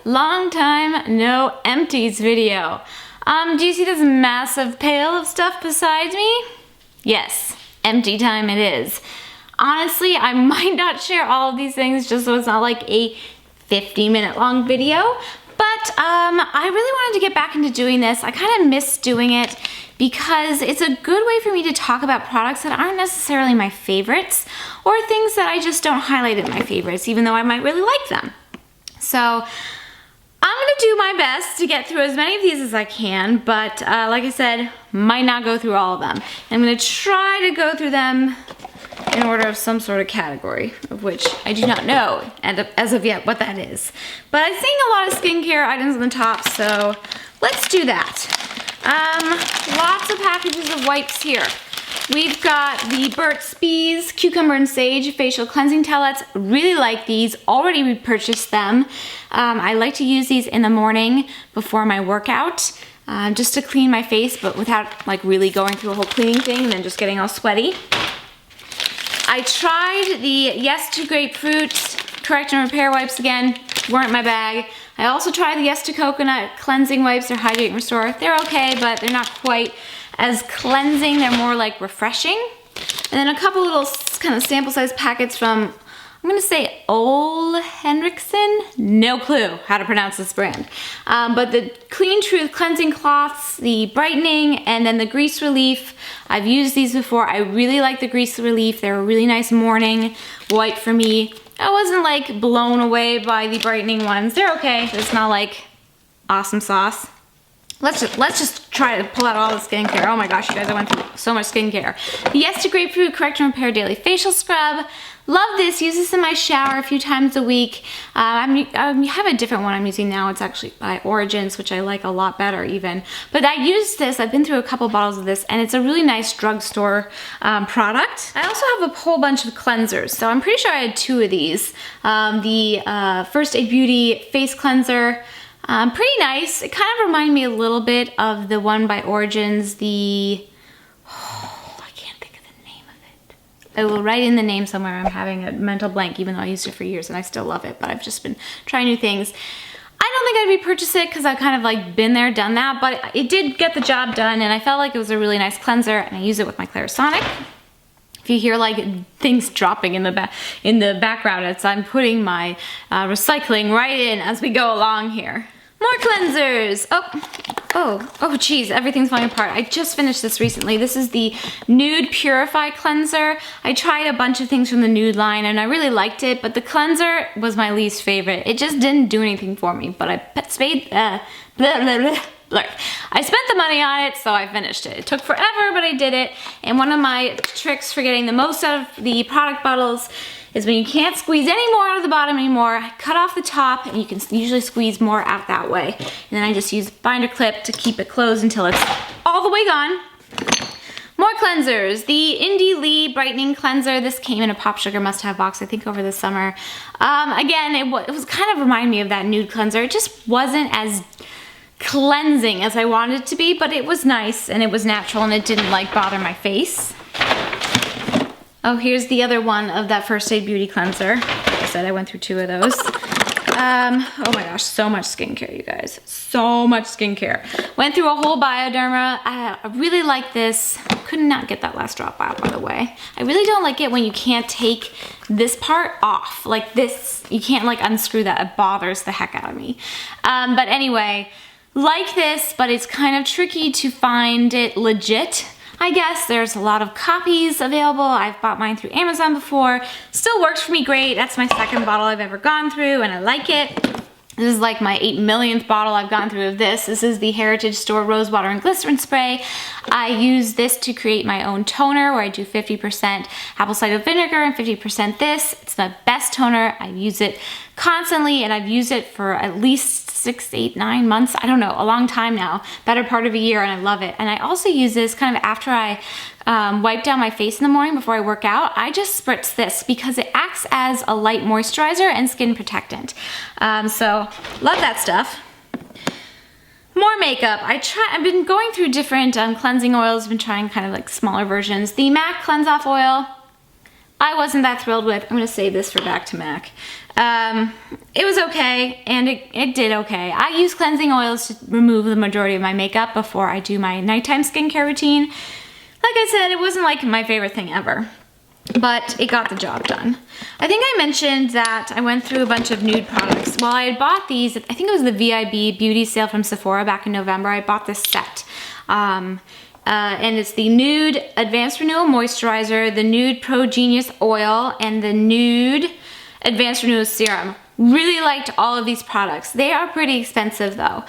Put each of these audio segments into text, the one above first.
long time no empties video. Do you see this massive pail of stuff beside me? Yes, empty time it is. Honestly, I might not share all of these things just so it's not like a 50-minute long video, but I really wanted to get back into doing this. I kind of miss doing it because it's a good way for me to talk about products that aren't necessarily my favorites or things that I just don't highlight as my favorites, even though I might really like them. So I'm gonna do my best to get through as many of these as I can, but like I said, might not go through all of them. I'm gonna try to go through them in order of some sort of category, of which I do not know as of yet what that is. But I've seen a lot of skincare items on the top, so let's do that. Lots of packages of wipes here. We've got the Burt's Bees Cucumber and Sage Facial Cleansing Towelettes. Really like these, already repurchased them. I like to use these in the morning before my workout, just to clean my face, but without like really going through a whole cleaning thing and then just getting all sweaty. I tried the Yes to Grapefruit Correct and Repair wipes again, weren't my bag. I also tried the Yes to Coconut Cleansing Wipes, they're Hydrate and Restore. They're okay, but they're not quite as cleansing, they're more like refreshing. And then a couple little kind of sample size packets from, I'm gonna say Ole Henriksen? No clue how to pronounce this brand. But the Clean Truth Cleansing Cloths, the Brightening, and then the Grease Relief. I've used these before. I really like the Grease Relief. They're a really nice morning wipe for me. I wasn't like blown away by the Brightening ones. They're okay. It's not like awesome sauce. Let's just try to pull out all the skincare. Oh my gosh, you guys, I went through so much skincare. The Yes to Grapefruit Correct and Repair Daily Facial Scrub. Love this, use this in my shower a few times a week. I have a different one I'm using now. It's actually by Origins, which I like a lot better even. But I use this, I've been through a couple bottles of this, and it's a really nice drugstore product. I also have a whole bunch of cleansers. So I'm pretty sure I had 2 of these. The First Aid Beauty Face Cleanser. Pretty nice. It kind of reminded me a little bit of the one by Origins, I can't think of the name of it. I will write in the name somewhere. I'm having a mental blank, even though I used it for years and I still love it, but I've just been trying new things. I don't think I'd repurchase it because I've kind of like been there, done that, but it did get the job done and I felt like it was a really nice cleanser and I use it with my Clarisonic. If you hear like things dropping in the background, it's I'm putting my recycling right in as we go along here. More cleansers. Oh geez, everything's falling apart. I just finished this recently. This is the Nude Purify Cleanser. I tried a bunch of things from the Nude line and I really liked it, but the cleanser was my least favorite. It just didn't do anything for me, but I spent the money on it, so I finished it. It took forever, but I did it. And one of my tricks for getting the most out of the product bottles is when you can't squeeze any more out of the bottom anymore, cut off the top and you can usually squeeze more out that way. And then I just use binder clip to keep it closed until it's all the way gone. More cleansers. The Indie Lee Brightening Cleanser. This came in a Pop Sugar must-have box, I think over the summer. Again, it was kind of reminding me of that nude cleanser. It just wasn't as cleansing as I wanted it to be, but it was nice and it was natural and it didn't like bother my face. Oh, here's the other one of that First Aid Beauty Cleanser. Like I said, I went through 2 of those. Oh my gosh, so much skincare, you guys. So much skincare. Went through a whole Bioderma. I really like this. Could not get that last drop out, by the way. I really don't like it when you can't take this part off. Like this, you can't like unscrew that. It bothers the heck out of me. But anyway, like this, but it's kind of tricky to find it legit. I guess there's a lot of copies available. I've bought mine through Amazon before. Still works for me great. That's my 2nd bottle I've ever gone through and I like it. This is like my 8 millionth bottle I've gone through of this. This is the Heritage Store Rose Water and Glycerin Spray. I use this to create my own toner where I do 50% apple cider vinegar and 50% this. It's the best toner. I use it constantly and I've used it for at least 6, 8, 9 months. I don't know, a long time now. Better part of a year and I love it. And I also use this kind of after I wipe down my face in the morning before I work out. I just spritz this because it acts as a light moisturizer and skin protectant. So love that stuff. More makeup. I've been going through different cleansing oils. I've been trying kind of like smaller versions. The MAC Cleanse Off Oil. I wasn't that thrilled with. I'm gonna save this for back to Mac. It was okay, and it did okay. I use cleansing oils to remove the majority of my makeup before I do my nighttime skincare routine. Like I said, it wasn't like my favorite thing ever, but it got the job done. I think I mentioned that I went through a bunch of nude products. Well, I had bought these, I think it was the VIB beauty sale from Sephora back in November. I bought this set. And it's the Nude Advanced Renewal Moisturizer, the Nude Pro Genius Oil, and the Nude Advanced Renewal Serum. Really liked all of these products. They are pretty expensive though.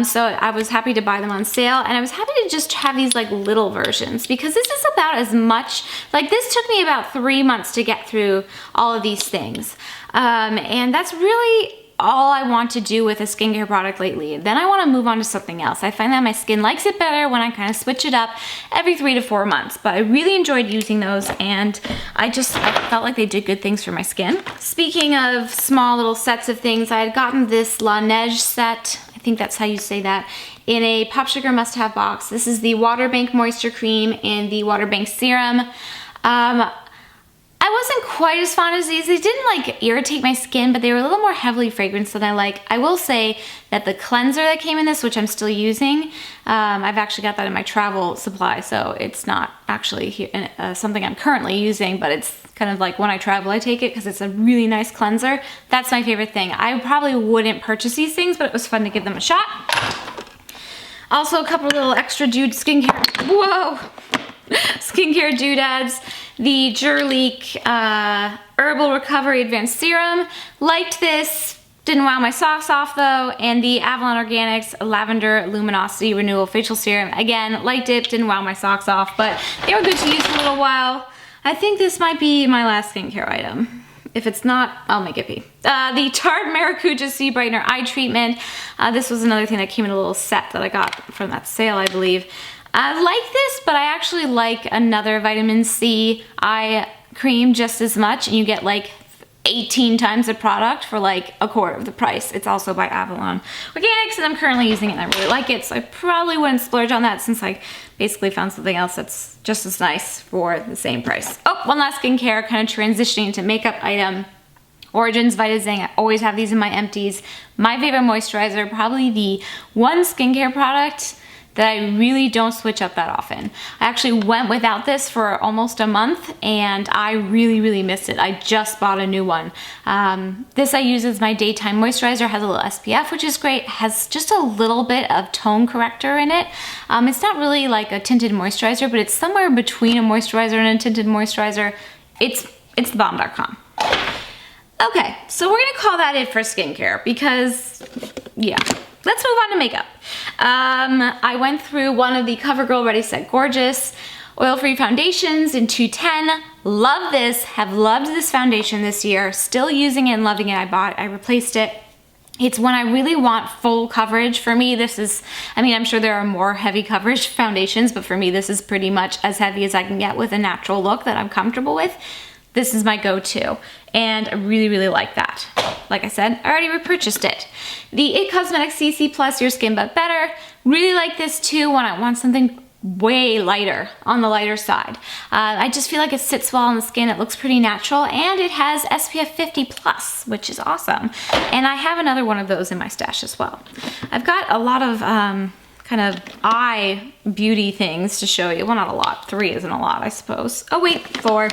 So I was happy to buy them on sale, and I was happy to just have these like little versions, because this is about as much, like this took me about 3 months to get through all of these things. And that's really all I want to do with a skincare product lately. Then I want to move on to something else. I find that my skin likes it better when I kind of switch it up every 3 to 4 months, but I really enjoyed using those, and I felt like they did good things for my skin. Speaking of small little sets of things, I had gotten this La Neige set, I think that's how you say that, in a Pop Sugar must-have box. This is the Water Bank Moisture Cream and the Water Bank Serum. I wasn't quite as fond as these. They didn't like irritate my skin, but they were a little more heavily fragranced than I like. I will say that the cleanser that came in this, which I'm still using, I've actually got that in my travel supply, so it's not actually something I'm currently using, but it's kind of like when I travel I take it because it's a really nice cleanser. That's my favorite thing. I probably wouldn't purchase these things, but it was fun to give them a shot. Also a couple of little extra skincare doodads. The Jurleek Herbal Recovery Advanced Serum. Liked this. Didn't wow my socks off though. And the Avalon Organics Lavender Luminosity Renewal Facial Serum. Again, liked it. Didn't wow my socks off, but they were good to use for a little while. I think this might be my last skincare item. If it's not, I'll make it be. The Tarte Maracuja Sea Brightener Eye Treatment. This was another thing that came in a little set that I got from that sale, I believe. I like this, but I actually like another vitamin C eye cream just as much, and you get like 18 times the product for like a quarter of the price. It's also by Avalon Organics, and I'm currently using it and I really like it, so I probably wouldn't splurge on that since I basically found something else that's just as nice for the same price. Oh, one last skincare, kind of transitioning to makeup item. Origins Vitazing. I always have these in my empties. My favorite moisturizer, probably the one skincare product that I really don't switch up that often. I actually went without this for almost a month, and I really missed it. I just bought a new one. This I use as my daytime moisturizer. Has a little SPF, which is great. Has just a little bit of tone corrector in it. It's not really like a tinted moisturizer, but it's somewhere between a moisturizer and a tinted moisturizer. It's thebomb.com. Okay, so we're gonna call that it for skincare because, yeah. Let's move on to makeup. I went through one of the CoverGirl Ready Set Gorgeous oil-free foundations in 210. Love this, have loved this foundation this year. Still using it and loving it. I replaced it. It's when I really want full coverage. For me, this is, I mean, I'm sure there are more heavy coverage foundations, but for me, this is pretty much as heavy as I can get with a natural look that I'm comfortable with. This is my go-to, and I really like that. Like I said, I already repurchased it. The IT Cosmetics CC Plus Your Skin But Better. Really like this too when I want something way lighter, on the lighter side. I just feel like it sits well on the skin, it looks pretty natural, and it has SPF 50 plus, which is awesome. And I have another one of those in my stash as well. I've got a lot of kind of eye beauty things to show you. Well, not a lot, 3 isn't a lot, I suppose. Oh wait, 4.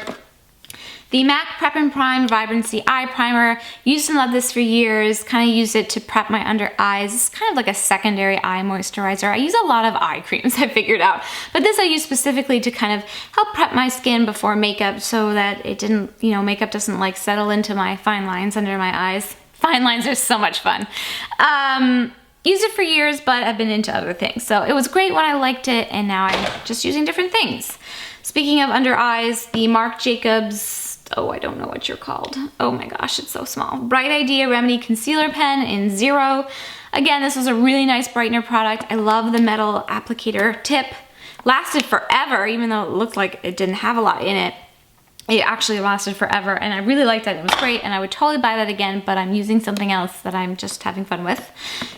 The MAC Prep and Prime Vibrancy Eye Primer. Used and loved this for years. Kind of use it to prep my under eyes. It's kind of like a secondary eye moisturizer. I use a lot of eye creams, I figured out. But this I use specifically to kind of help prep my skin before makeup so that it didn't, you know, makeup doesn't like settle into my fine lines under my eyes. Fine lines are so much fun. Used it for years, but I've been into other things. So it was great when I liked it, and now I'm just using different things. Speaking of under eyes, the Marc Jacobs, oh, I don't know what you're called. Oh my gosh, it's so small. Bright Idea Remedy Concealer Pen in 0. Again, this was a really nice brightener product. I love the metal applicator tip. Lasted forever, even though it looked like it didn't have a lot in it. it actually lasted forever, and I really liked that. It was great, and I would totally buy that again, but I'm using something else that I'm just having fun with.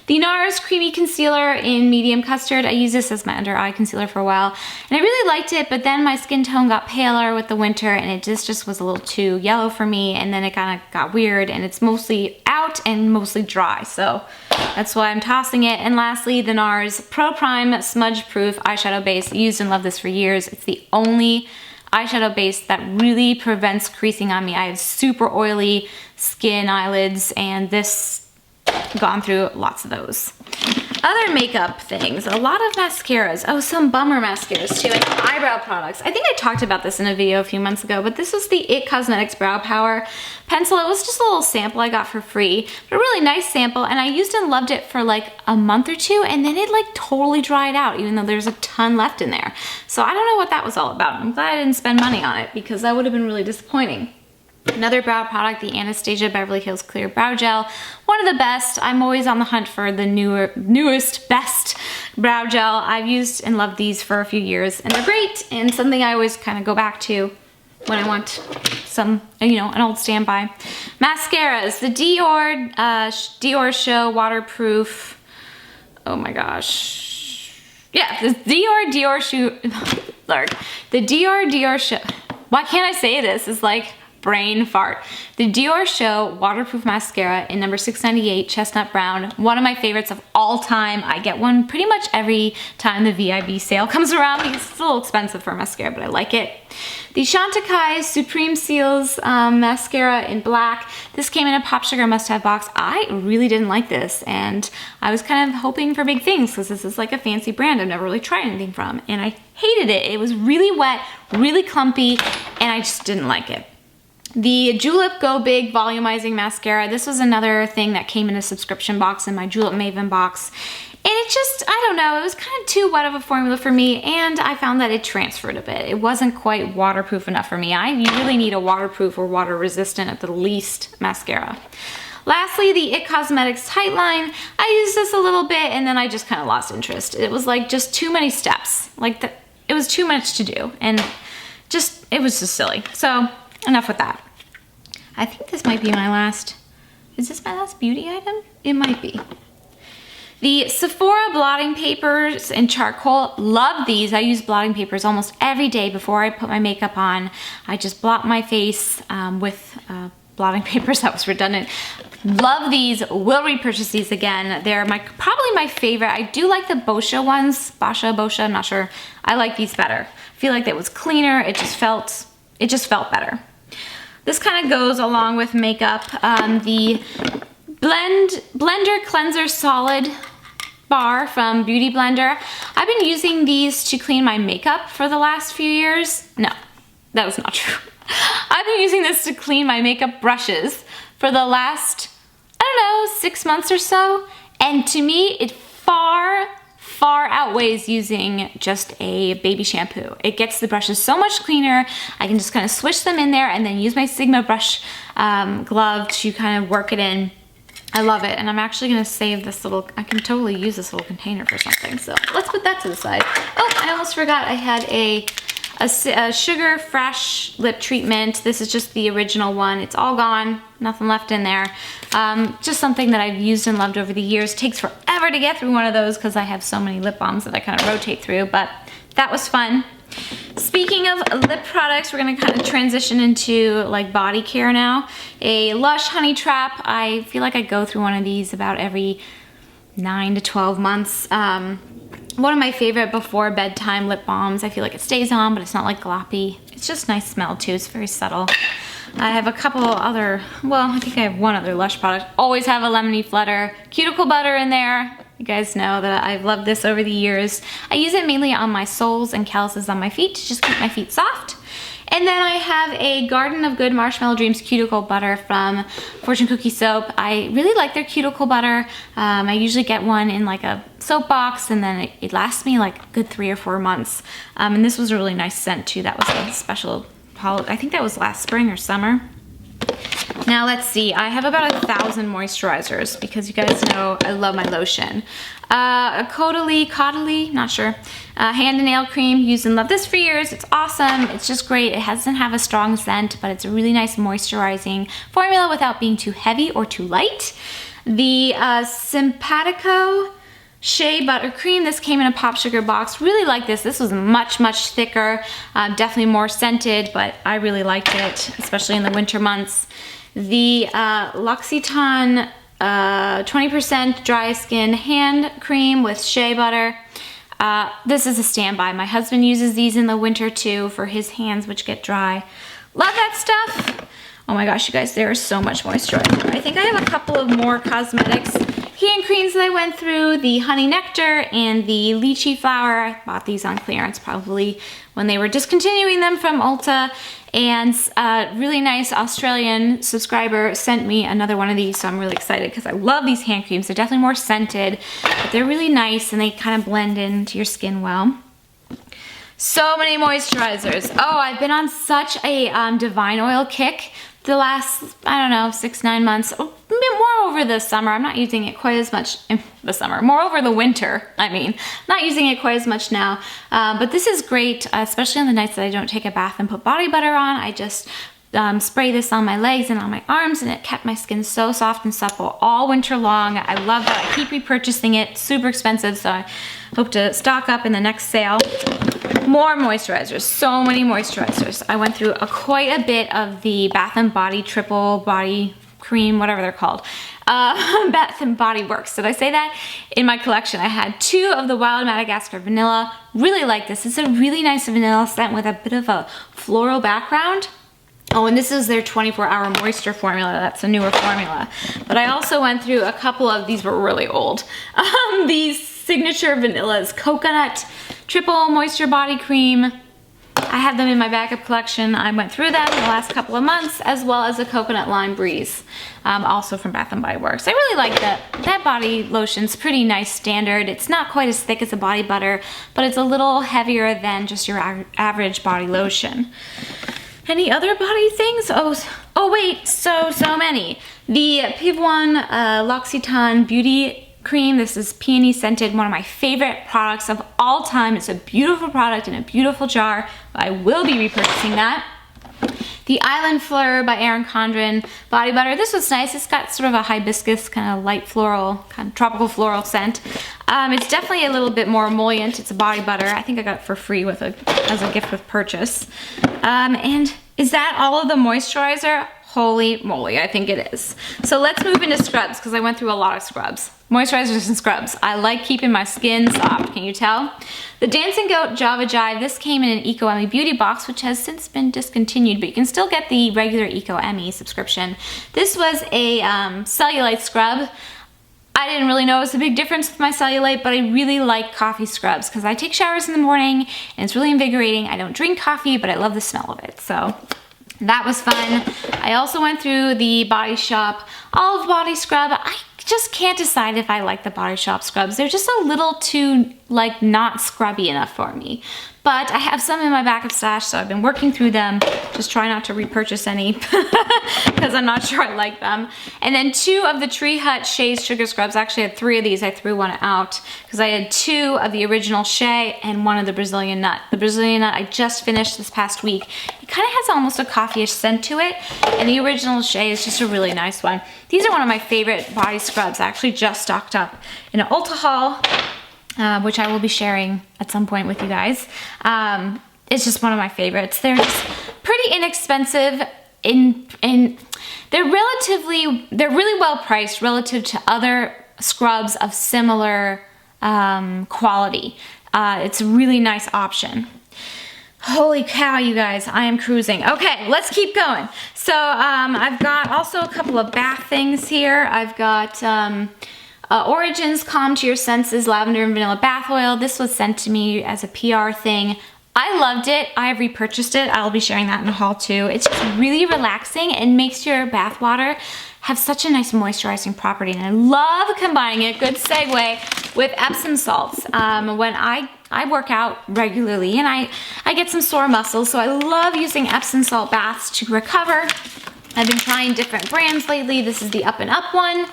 The NARS Creamy Concealer in Medium Custard. I used this as my under eye concealer for a while, and I really liked it, but then my skin tone got paler with the winter, and it just was a little too yellow for me, and then it kind of got weird, and it's mostly out and mostly dry, so that's why I'm tossing it. And lastly, the NARS Pro Prime Smudge Proof Eyeshadow Base. I used and loved this for years. It's the only eyeshadow base that really prevents creasing on me. I have super oily skin, eyelids, and this, gone through lots of those. Other makeup things, a lot of mascaras. Oh, some bummer mascaras too, and eyebrow products. I think I talked about this in a video a few months ago, but this was the IT Cosmetics Brow Power pencil. It was just a little sample I got for free, but a really nice sample, and I used and loved it for like a month or two, and then it like totally dried out, even though there's a ton left in there. So I don't know what that was all about. I'm glad I didn't spend money on it, because that would have been really disappointing. Another brow product, the Anastasia Beverly Hills Clear Brow Gel. One of the best. I'm always on the hunt for the newest, best brow gel. I've used and loved these for a few years, and they're great, and something I always kind of go back to when I want some, you know, an old standby. Mascaras, the Dior Show Waterproof. Oh my gosh. Yeah, the Dior Show. Why can't I say this? It's like brain fart. The Dior Show Waterproof Mascara in number 698 Chestnut Brown. One of my favorites of all time. I get one pretty much every time the VIB sale comes around because it's a little expensive for mascara, but I like it. The Chantecaille Supreme Seals Mascara in black. This came in a Pop Sugar must-have box. I really didn't like this, and I was kind of hoping for big things because this is like a fancy brand I've never really tried anything from, and I hated it. It was really wet, really clumpy, and I just didn't like it. The Julep Go Big Volumizing Mascara. This was another thing that came in a subscription box in my Julep Maven box. And it just, I don't know, it was kind of too wet of a formula for me, and I found that it transferred a bit. It wasn't quite waterproof enough for me. You really need a waterproof or water resistant at the least mascara. Lastly, the IT Cosmetics Tightline. I used this a little bit, and then I just kind of lost interest. It was like just too many steps. Like it was too much to do, and it was just silly. So enough with that. I think this might be my last, is this my last beauty item? It might be. The Sephora blotting papers in charcoal. Love these. I use blotting papers almost every day before I put my makeup on. I just blot my face with blotting papers. That was redundant. Love these. Will repurchase these again. They're probably my favorite. I do like the Boscia ones. Boscia, I'm not sure. I like these better. I feel like that was cleaner. It just felt better. This kind of goes along with makeup. The Blender Cleanser Solid Bar from Beauty Blender. I've been using these to clean my makeup for the last few years. No, that was not true. I've been using this to clean my makeup brushes for the last, I don't know, 6 months or so. And to me, it far outweighs using just a baby shampoo. It gets the brushes so much cleaner. I can just kind of swish them in there and then use my Sigma brush glove to kind of work it in. I love it, and I'm actually gonna save this little, I can totally use this little container for something, so let's put that to the side. Oh, I almost forgot I had a Sugar Fresh lip treatment. This is just the original one. It's all gone, nothing left in there. Just something that I've used and loved over the years. It takes forever to get through one of those because I have so many lip balms that I kind of rotate through, but that was fun. Speaking of lip products, we're gonna kind of transition into like body care now. A Lush Honey Trap. I feel like I go through one of these about every 9 to 12 months. One of my favorite before bedtime lip balms. I feel like it stays on, but it's not like gloppy. It's just nice smell too, it's very subtle. I have a couple other, well, I think I have one other Lush product. Always have a Lemony Flutter cuticle butter in there. You guys know that I've loved this over the years. I use it mainly on my soles and calluses on my feet to just keep my feet soft. And then I have a Garden of Good Marshmallow Dreams cuticle butter from Fortune Cookie Soap. I really like their cuticle butter. I usually get one in like a soap box, and then it lasts me like a good 3 or 4 months. And this was a really nice scent too. That was a special, I think that was last spring or summer. Now let's see, I have about 1,000 moisturizers because you guys know I love my lotion. A Caudalie, not sure. Hand and nail cream, used and loved this for years. It's awesome, it's just great. It doesn't have a strong scent, but it's a really nice moisturizing formula without being too heavy or too light. The Simpatico Shea Butter Cream, this came in a pop sugar box. Really like this. This was much, much thicker, definitely more scented, but I really liked it, especially in the winter months. The L'Occitane 20% dry skin hand cream with shea butter. This is a standby. My husband uses these in the winter too for his hands, which get dry. Love that stuff. Oh my gosh, you guys, there is so much moisturizer. I think I have a couple of more cosmetics hand creams that I went through, the Honey Nectar and the Lychee Flower. I bought these on clearance probably when they were discontinuing them from Ulta. And a really nice Australian subscriber sent me another one of these, so I'm really excited because I love these hand creams. They're definitely more scented, but they're really nice and they kind of blend into your skin well. So many moisturizers. Oh, I've been on such a Divine Oil kick the last, I don't know, 6-9 months. More over the summer. I'm not using it quite as much in the summer. More over the winter, I mean. Not using it quite as much now. But this is great, especially on the nights that I don't take a bath and put body butter on. I just spray this on my legs and on my arms, and it kept my skin so soft and supple all winter long. I love that. I keep repurchasing it. Super expensive, so I hope to stock up in the next sale. More moisturizers, so many moisturizers. I went through quite a bit of the Bath & Body Triple Body Cream, whatever they're called. Bath & Body Works. Did I say that? In my collection, I had 2 of the Wild Madagascar Vanilla. Really like this. It's a really nice vanilla scent with a bit of a floral background. Oh, and this is their 24-hour moisture formula. That's a newer formula. But I also went through a couple of, these were really old, these Signature Vanillas Coconut Triple Moisture Body Cream. I have them in my backup collection. I went through them in the last couple of months, as well as a Coconut Lime Breeze, also from Bath & Body Works. I really like that. That body lotion's pretty nice standard. It's not quite as thick as a body butter, but it's a little heavier than just your average body lotion. Any other body things? Oh wait, so many. The Pivoine L'Occitane Beauty Cream. This is peony scented, one of my favorite products of all time. It's a beautiful product in a beautiful jar. I will be repurchasing that. The Island Fleur by Erin Condren body butter. This was nice. It's got sort of a hibiscus, kind of light floral, kind of tropical floral scent. It's definitely a little bit more emollient. It's a body butter. I think I got it for free as a gift with purchase. And is that all of the moisturizer? Holy moly, I think it is. So let's move into scrubs because I went through a lot of scrubs. Moisturizers and scrubs. I like keeping my skin soft, can you tell? The Dancing Goat Java Jive, this came in an Eco Emmy beauty box, which has since been discontinued, but you can still get the regular Eco Emmy subscription. This was a cellulite scrub. I didn't really know it was a big difference with my cellulite, but I really like coffee scrubs because I take showers in the morning and it's really invigorating. I don't drink coffee, but I love the smell of it, so that was fun. I also went through the Body Shop Olive Body Scrub. I just can't decide if I like the Body Shop scrubs. They're just a little too, like, not scrubby enough for me. But I have some in my backup stash, so I've been working through them. Just try not to repurchase any because I'm not sure I like them. And then 2 of the Tree Hut Shea's Sugar Scrubs. I actually had 3 of these. I threw one out because I had 2 of the original Shea and 1 of the Brazilian Nut. The Brazilian Nut I just finished this past week. It kind of has almost a coffee-ish scent to it, and the original Shea is just a really nice one. These are one of my favorite body scrubs. I actually just stocked up in an Ulta haul, which I will be sharing at some point with you guys. It's just one of my favorites. They're just pretty inexpensive they're really well priced relative to other scrubs of similar quality. It's a really nice option. Holy cow, you guys, I am cruising. Okay, let's keep going. So I've got also a couple of bath things here. I've got Origins Calm to Your Senses Lavender and Vanilla Bath Oil. This was sent to me as a PR thing. I loved it. I have repurchased it. I'll be sharing that in a haul too. It's just really relaxing and makes your bath water have such a nice moisturizing property. And I love combining it, good segue, with Epsom salts. When I work out regularly and I get some sore muscles, so I love using Epsom salt baths to recover I've been trying different brands lately. This is the Up and Up one,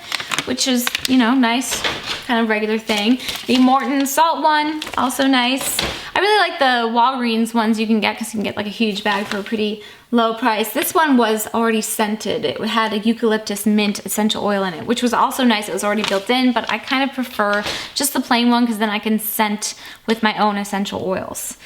which is, you know, nice, kind of regular thing. The Morton Salt one, also nice. I really like the Walgreens ones you can get because you can get like a huge bag for a pretty low price. This one was already scented. It had a eucalyptus mint essential oil in it, which was also nice. It was already built in, but I kind of prefer just the plain one because then I can scent with my own essential oils.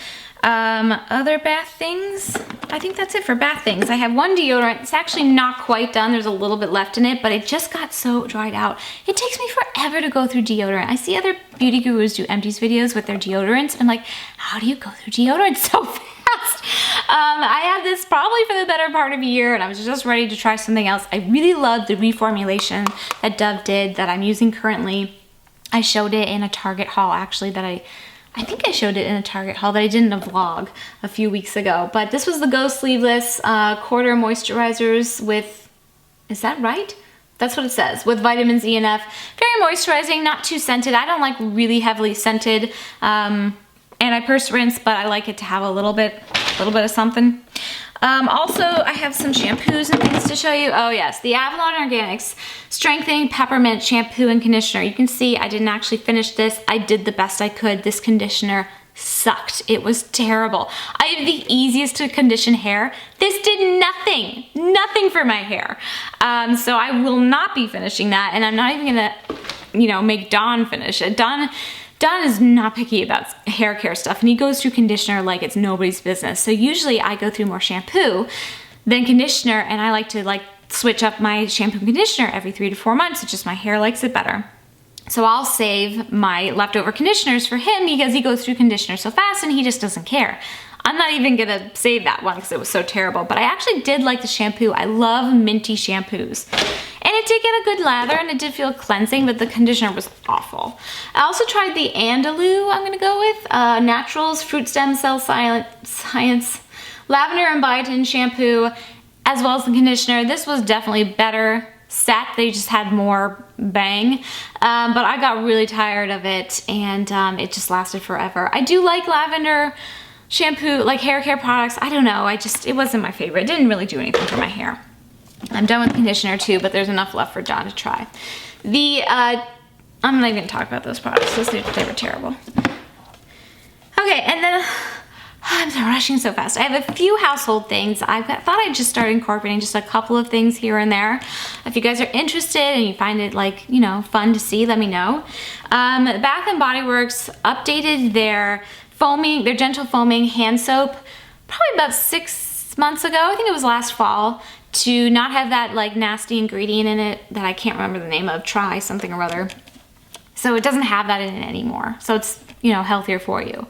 Other bath things, I think that's it for bath things. I have one deodorant. It's actually not quite done. There's a little bit left in it, but it just got so dried out. It takes me forever to go through deodorant. I see other beauty gurus do Empties videos with their deodorants. I'm like, how do you go through deodorant so fast? I had this probably for the better part of a year and I was just ready to try something else. I really love the reformulation that Dove did that I'm using currently. I showed it in a Target haul actually that I think I showed it in a Target haul that I did in a vlog a few weeks ago. But this was the Go Sleeveless quarter moisturizers with, is that right? That's what it says, with vitamins E and F. Very moisturizing, not too scented. I don't like really heavily scented antiperspirants, but I like it to have a little bit of something. Also, I have some shampoos and things to show you. Oh yes, the Avalon Organics Strengthening Peppermint Shampoo and Conditioner. You can see I didn't actually finish this. I did the best I could. This conditioner sucked. It was terrible. I have the easiest to condition hair. This did nothing for my hair. So I will not be finishing that, and I'm not even gonna, you know, make Don finish it. Don is not picky about hair care stuff, and he goes through conditioner like it's nobody's business. So usually I go through more shampoo than conditioner, and I like to like switch up my shampoo and conditioner every 3 to 4 months. It's just my hair likes it better. So I'll save my leftover conditioners for him because he goes through conditioner so fast and he just doesn't care. I'm not even gonna save that one because it was so terrible, but I actually did like the shampoo. I love minty shampoos. And it did get a good lather and it did feel cleansing, but the conditioner was awful. I also tried the Andalou I'm gonna go with, Naturals Fruit Stem Cell Science Lavender and Biotin Shampoo, as well as the conditioner. This was definitely better set. They just had more bang, but I got really tired of it and it just lasted forever. I do like lavender shampoo, like hair care products. I don't know, it wasn't my favorite. It didn't really do anything for my hair. I'm done with conditioner too, but there's enough left for John to try. I'm not even gonna talk about those products. They were terrible. Okay, and then I'm rushing so fast. I have a few household things. I thought I'd just start incorporating just a couple of things here and there. If you guys are interested and you find it like, you know, fun to see, let me know. Bath and Body Works updated their foaming, their gentle foaming hand soap probably about 6 months ago. I think it was last fall, to not have that like nasty ingredient in it that I can't remember the name of, try something or other. So it doesn't have that in it anymore. So it's, you know, healthier for you.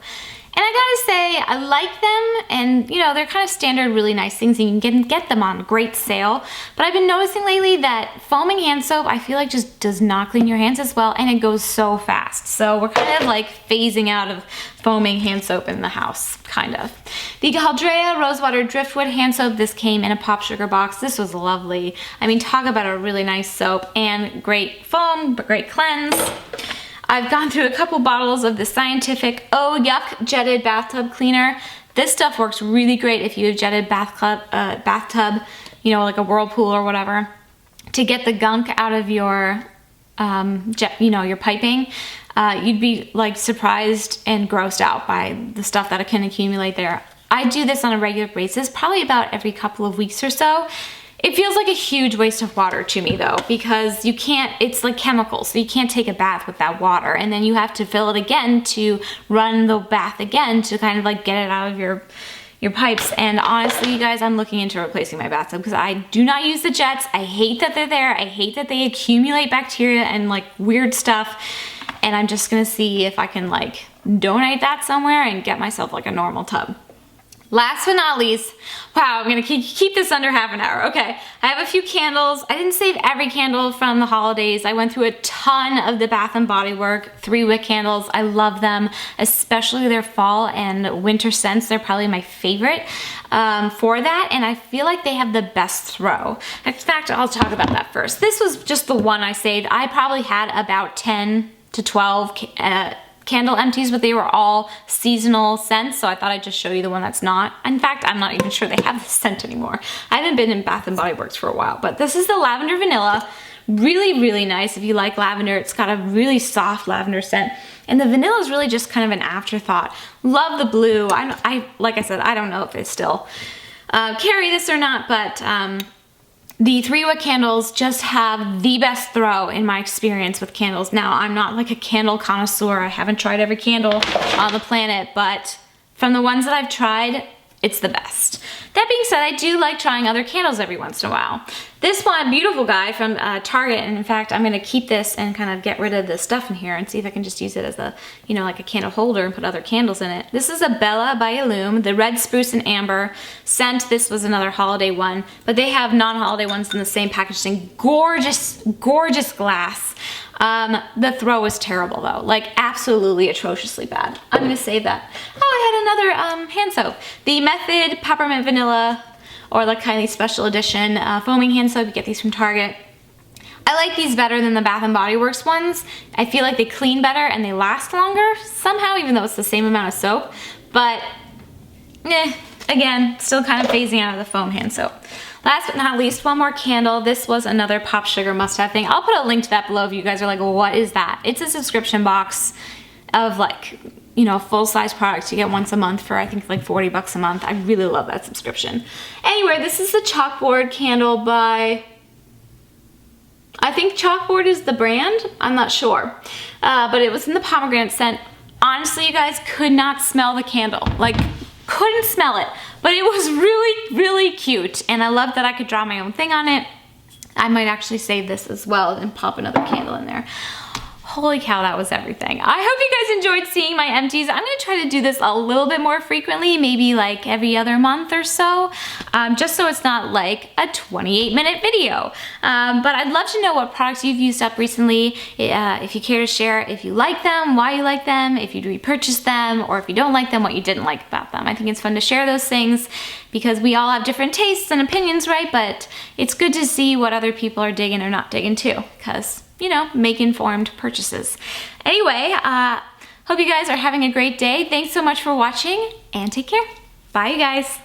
And I gotta say, I like them, and you know, they're kind of standard, really nice things, and you can get them on great sale. But I've been noticing lately that foaming hand soap, I feel like just does not clean your hands as well, and it goes so fast. So we're kind of like phasing out of foaming hand soap in the house, kind of. The Caldrea Rosewater Driftwood hand soap, this came in a pop sugar box. This was lovely. I mean, talk about a really nice soap and great foam, but great cleanse. I've gone through a couple bottles of the Scientific Oh Yuck Jetted Bathtub Cleaner. This stuff works really great if you have jetted bathtub, you know, like a whirlpool or whatever, to get the gunk out of your, your piping. You'd be like surprised and grossed out by the stuff that can accumulate there. I do this on a regular basis, probably about every couple of weeks or so. It feels like a huge waste of water to me though, because you can't, it's like chemicals, so you can't take a bath with that water, and then you have to fill it again to run the bath again to kind of like get it out of your pipes. And honestly, you guys, I'm looking into replacing my bathtub because I do not use the jets. I hate that they're there. I hate that they accumulate bacteria and like weird stuff. And I'm just gonna see if I can like donate that somewhere and get myself like a normal tub. Last but not least, wow, I'm gonna keep this under half an hour. Okay, I have a few candles. I didn't save every candle from the holidays. I went through a ton of the Bath and Body Works 3-wick candles. I love them, especially their fall and winter scents. They're probably my favorite for that, and I feel like they have the best throw. In fact, I'll talk about that first. This was just the one I saved. I probably had about 10 to 12 candle empties, but they were all seasonal scents, so I thought I'd just show you the one that's not. In fact, I'm not even sure they have this scent anymore. I haven't been in Bath & Body Works for a while, but this is the Lavender Vanilla. Really, really nice if you like lavender. It's got a really soft lavender scent, and the vanilla is really just kind of an afterthought. Love the blue. Like I said, I don't know if they still carry this or not, but the 3 Wick candles just have the best throw in my experience with candles. Now, I'm not like a candle connoisseur. I haven't tried every candle on the planet, but from the ones that I've tried, it's the best. That being said, I do like trying other candles every once in a while. This one, beautiful guy from Target, and in fact, I'm gonna keep this and kind of get rid of the stuff in here and see if I can just use it as a, you know, like a candle holder and put other candles in it. This is a Bella by Illume, the red spruce and amber scent. This was another holiday one, but they have non-holiday ones in the same packaging. Gorgeous, gorgeous glass. The throw was terrible though, like absolutely atrociously bad. I'm gonna save that. Oh, I had another hand soap. The Method Peppermint Vanilla, or the Kylie Special Edition foaming hand soap. You get these from Target. I like these better than the Bath & Body Works ones. I feel like they clean better and they last longer somehow, even though it's the same amount of soap. But, again, still kind of phasing out of the foam hand soap. Last but not least, one more candle. This was another Pop Sugar must-have thing. I'll put a link to that below if you guys are like, well, what is that? It's a subscription box of like, you know, full-size products you get once a month for I think like 40 bucks a month. I really love that subscription. Anyway, this is the Chalkboard candle by, I think Chalkboard is the brand, I'm not sure. But it was in the pomegranate scent. Honestly, you guys, could not smell the candle. Like, couldn't smell it. But it was really, really cute. And I love that I could draw my own thing on it. I might actually save this as well and pop another candle in there. Holy cow, that was everything. I hope you guys enjoyed seeing my empties. I'm gonna try to do this a little bit more frequently, maybe like every other month or so, just so it's not like a 28-minute video. But I'd love to know what products you've used up recently, if you care to share, if you like them, why you like them, if you'd repurchase them, or if you don't like them, what you didn't like about them. I think it's fun to share those things because we all have different tastes and opinions, right? But it's good to see what other people are digging or not digging too, because you know, make informed purchases. Anyway, hope you guys are having a great day. Thanks so much for watching and take care. Bye, you guys.